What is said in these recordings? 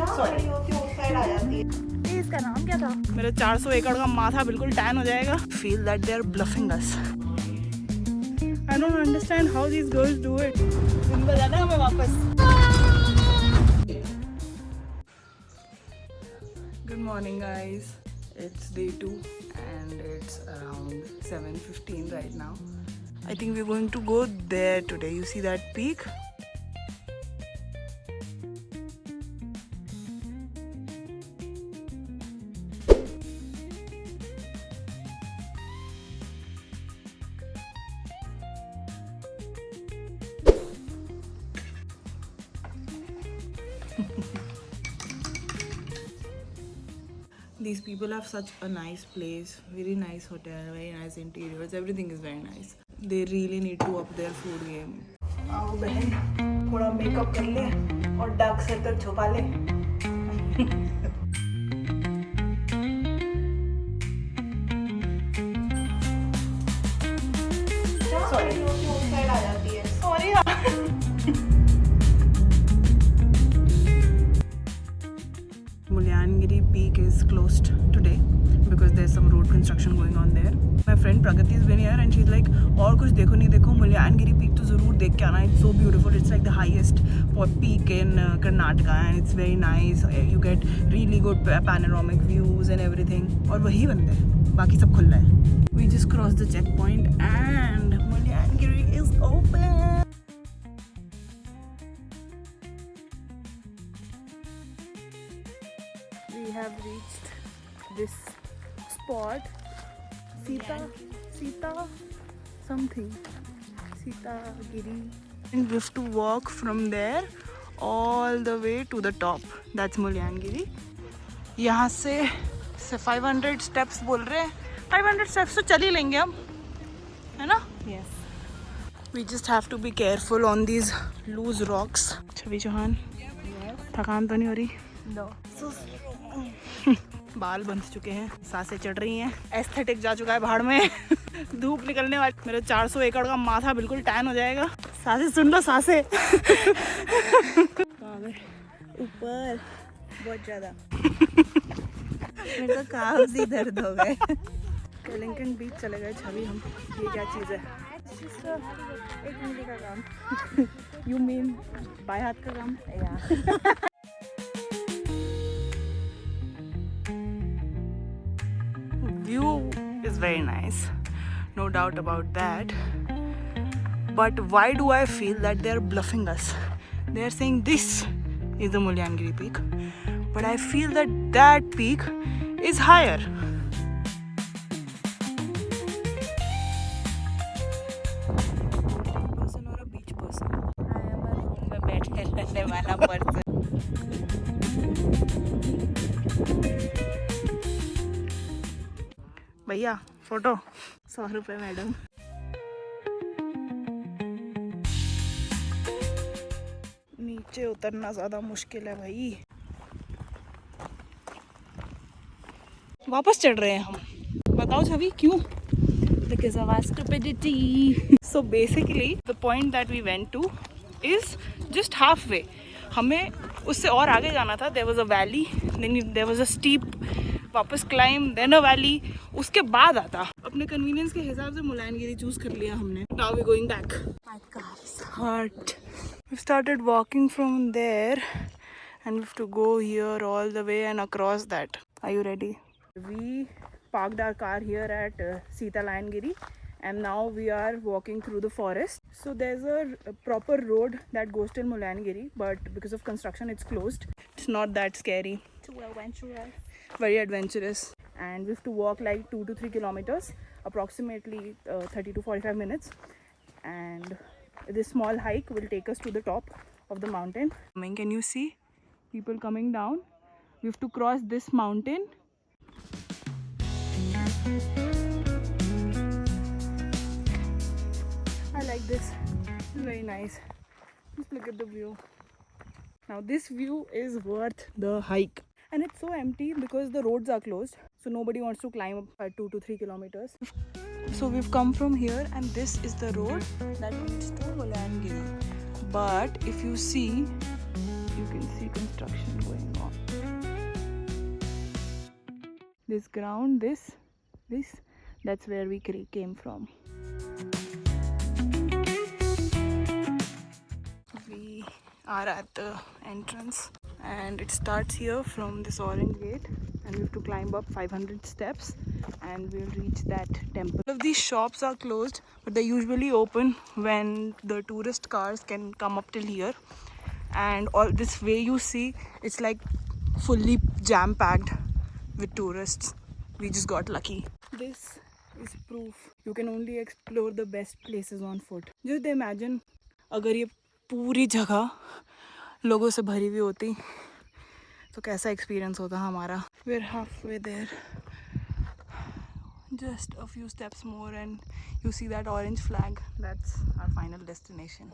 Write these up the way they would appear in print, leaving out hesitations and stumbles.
Sorry होती है उस साइड आ जाती है। इसका नाम क्या था? मेरा 400 एकड़ का माथा बिल्कुल टैन हो जाएगा। Feel that they are bluffing us. I don't understand how these girls do it. इनको जाना है हमें वापस। Good morning guys, it's day 2 and it's around 7:15 right now. I think we're going to go there today. You see that peak? These people have such a nice place, very nice hotel, very nice interiors, everything is very nice. They really need to up their food game. आओ बहन, थोड़ा makeup कर ले और dark circle छुपा ले। Sorry उस side आ जाती है। सॉरी हाँ। Mulyanagiri peak is closed today because there's some road construction going on there. My friend Pragati has been here and she's like, और कुछ देखो नहीं देखो, Mulyanagiri peak तो ज़रूर देख के आना. It's so beautiful. It's like the highest peak in Karnataka and it's very nice. You get really good panoramic views and everything. और वही बंद है, बाकी सब खुला है. We just crossed the checkpoint and Mulyanagiri is open. We have reached this spot, Sita something, Sita Giri, and we have to walk from there all the way to the top. That's Mulyanagiri. यहाँ से 500 steps बोल रहे हैं. 500 steps तो चल ही लेंगे हम, है ना? Yes. We just have to be careful on these loose rocks. छवि चौहान, थकान तो नहीं हो रही? No. बाल बंध चुके हैं, सांसें चढ़ रही हैं, एस्थेटिक जा चुका है भाड़ में। धूप निकलने वाली, मेरे 400 एकड़ का माथा बिल्कुल टैन हो जाएगा। सांसें सुन लो, सांसें। ऊपर बहुत ज्यादा मेरे तो काफ ही दर्द हो गए। वेलिंगटन बीच चले गए छवि हम। ये क्या चीज़ है? एक मिनट का काम। यू मीन बाएं हाथ का काम? या view is very nice, no doubt about that, but why do I feel that they are bluffing us? They are saying this is the Mulyanagiri peak, but I feel that that peak is higher. Person or a beach person? I am a room में बैठे रहने वाला person. भैया photo 100 रुपये madam. नीचे उतरना ज्यादा मुश्किल है भाई। वापस चढ़ रहे हैं हम। बताओ छवि क्यों? Because of our stupidity. So basically the point that we went to is just halfway. हमें उससे और आगे जाना था. There was a valley, then there was a steep वापस क्लाइम, देन अ वैली, उसके बाद आता. अपने कन्वीनियंस के हिसाब से मुलायनगिरी चूज कर लिया हमने. Now we going back. My calves hurt. We started walking from there and we have to go here all the way and across that. Are you ready? We parked our car here at Sita Layangiri and now we are walking through the forest. So there's a proper road that goes till Mulyanagiri, but because of construction it's closed. It's not that scary. Too adventurous. Very adventurous, and we have to walk like 2 to 3 kilometers, approximately 30 to 45 minutes, and this small hike will take us to the top of the mountain. Can you see people coming down? We have to cross this mountain. I like this. It's very nice. Just look at the view. Now this view is worth the hike. And it's so empty because the roads are closed, so nobody wants to climb up 2 to 3 kilometers. So we've come from here and this is the road that leads to Mulyanagiri. But if you see, you can see construction going on. This ground, this, that's where we came from. We are at the entrance and it starts here from this orange gate, and we have to climb up 500 steps and we'll reach that temple. All of these shops are closed, but they're usually open when the tourist cars can come up till here. And all this way you see, it's like fully jam packed with tourists. We just got lucky. This is proof you can only explore the best places on foot. Just imagine अगर ये पूरी जगह लोगों से भरी हुई होती तो कैसा एक्सपीरियंस होता हमारा. We're halfway there. Just a few steps more and you see that orange flag. That's our final destination.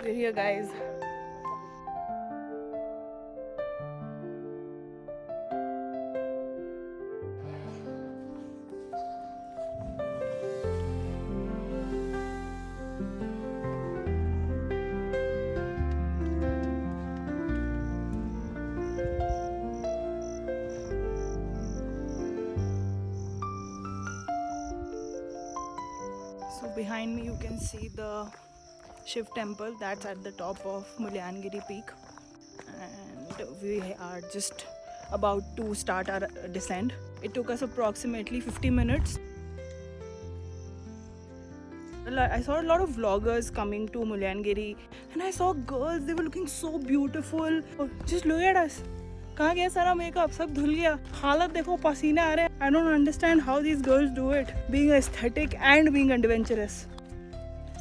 We're here, guys. So behind me you can see the Shiv temple that's at the top of Mulyangiri peak, and we are just about to start our descent. It took us approximately 50 minutes. I saw a lot of vloggers coming to Mulyangiri and I saw girls, they were looking so beautiful. Just look at us. कहाँ गया सारा makeup, सब धुल गया, हालत देखो, पसीने आ रहे हैं. I don't understand how these girls do it, being aesthetic and being adventurous.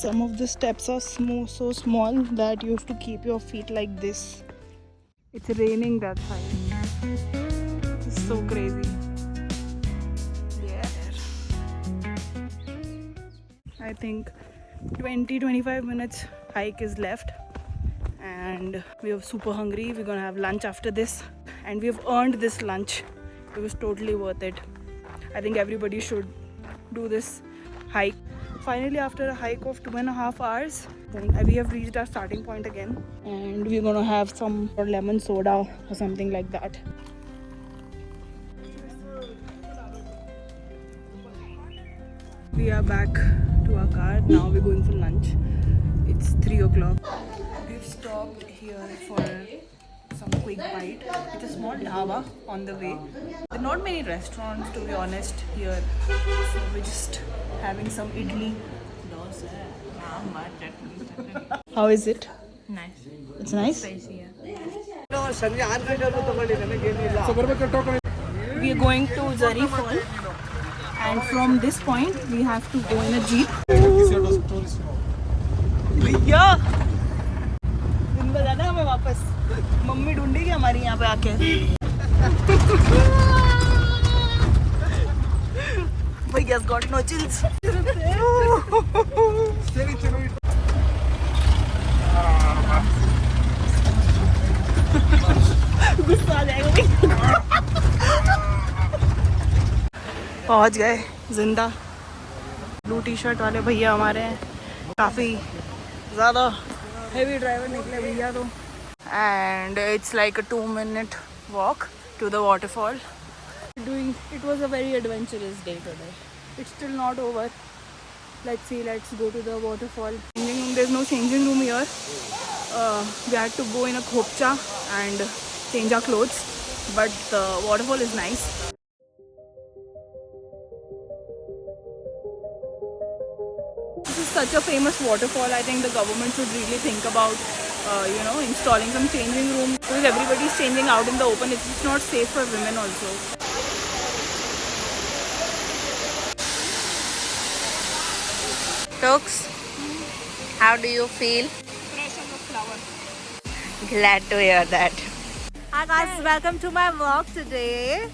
Some of the steps are so small that you have to keep your feet like this. It's raining that side. It's so crazy. Yeah. I think 20-25 minutes hike is left. And we are super hungry. We're gonna have lunch after this, and we've earned this lunch. It was totally worth it. I think everybody should do this hike. Finally, after a hike of 2.5 hours, we have reached our starting point again, and we're gonna have some lemon soda or something like that. We are back to our car. Now we're going for lunch. It's 3 o'clock. We've stopped here for some quick bite. It's a small dhaba on the way. There are not many restaurants, to be honest, here. So we're just having some idli. How is it? Nice. It's nice? Spicy, yeah. We are going to Zari Fall, and from this point we have to go in a jeep. भैया दिन में जाना है हमें वापस. Mummy ढूंढेगी हमारी यहाँ पे आके. भैया's got no chills. गुस्सा आ जाएगा भाई. पहुँच गए जिंदा. ब्लू टी शर्ट वाले भैया हमारे हैं, काफ़ी ज़्यादा हेवी ड्राइवर निकले भैया तो. And it's like a 2-minute walk to the waterfall. It was a very adventurous day today. It's still not over. Let's see, let's go to the waterfall. There's no changing room here. We had to go in a khopcha and change our clothes, but the waterfall is nice. This is such a famous waterfall. I think the government should really think about installing some changing room, because everybody's changing out in the open. It's just not safe for women also. Tux, how do you feel? Fresh as a flower. Glad to hear that. Hi guys, welcome to my vlog today.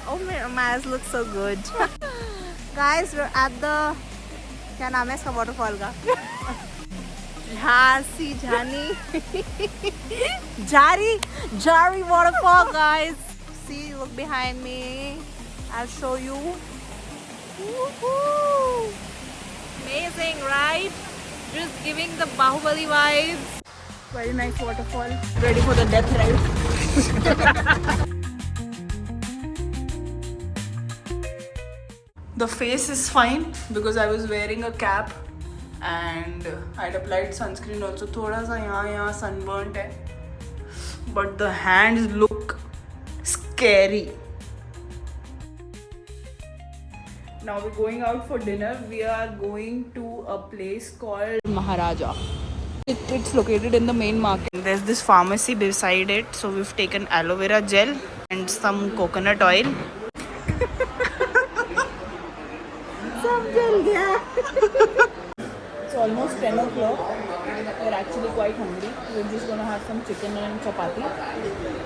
Oh my eyes look so good. Guys, we're at the क्या नाम है इसका waterfall का? Jari waterfall, guys. See, look behind me. I'll show you. Woohoo! Amazing, right? Just giving the Bahubali vibes. Very nice waterfall. Ready for the death ride. The face is fine because I was wearing a cap and I'd applied sunscreen also. थोड़ा सा यहाँ sunburnt है. But the hands look scary. Now we're going out for dinner. We are going to a place called Maharaja. It's located in the main market. There's this pharmacy beside it. So we've taken aloe vera gel and some coconut oil. It's almost 10 o'clock. We're actually quite hungry. We're just gonna have some chicken and chapati.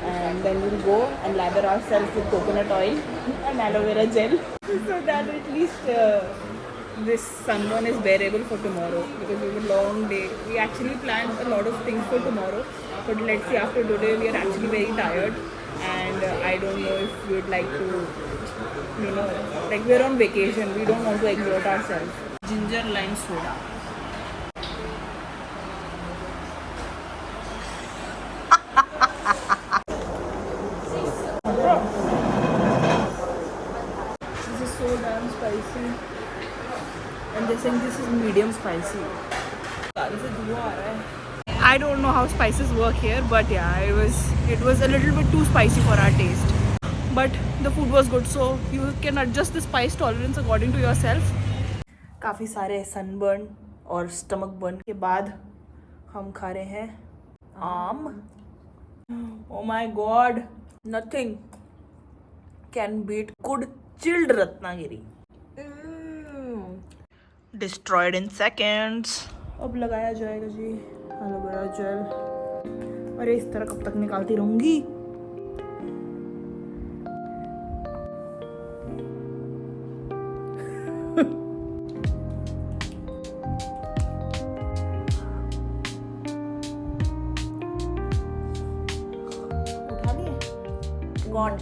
And then we'll go and lather ourselves with coconut oil and aloe vera gel. So that at least this sunburn is bearable for tomorrow, because it was a long day. We actually planned a lot of things for tomorrow, but let's see, after today we are actually very tired and I don't know if we would like to, like we're on vacation, we don't want to exert ourselves. Ginger lime soda. This is so damn spicy. And they're saying this is medium spicy. I don't know how spices work here, but yeah, it was a little bit too spicy for our taste. But the food was good, so you can adjust the spice tolerance according to yourself. काफ़ी सारे sunburn और stomach burn के बाद हम खा रहे हैं आम. Oh my god, nothing can beat good chilled Ratnagiri. Destroyed in seconds. अब लगाया जाएगा जी एलो वेरा जेल. अरे इस तरह कब तक निकालती रहूंगी. उठा लिए. God.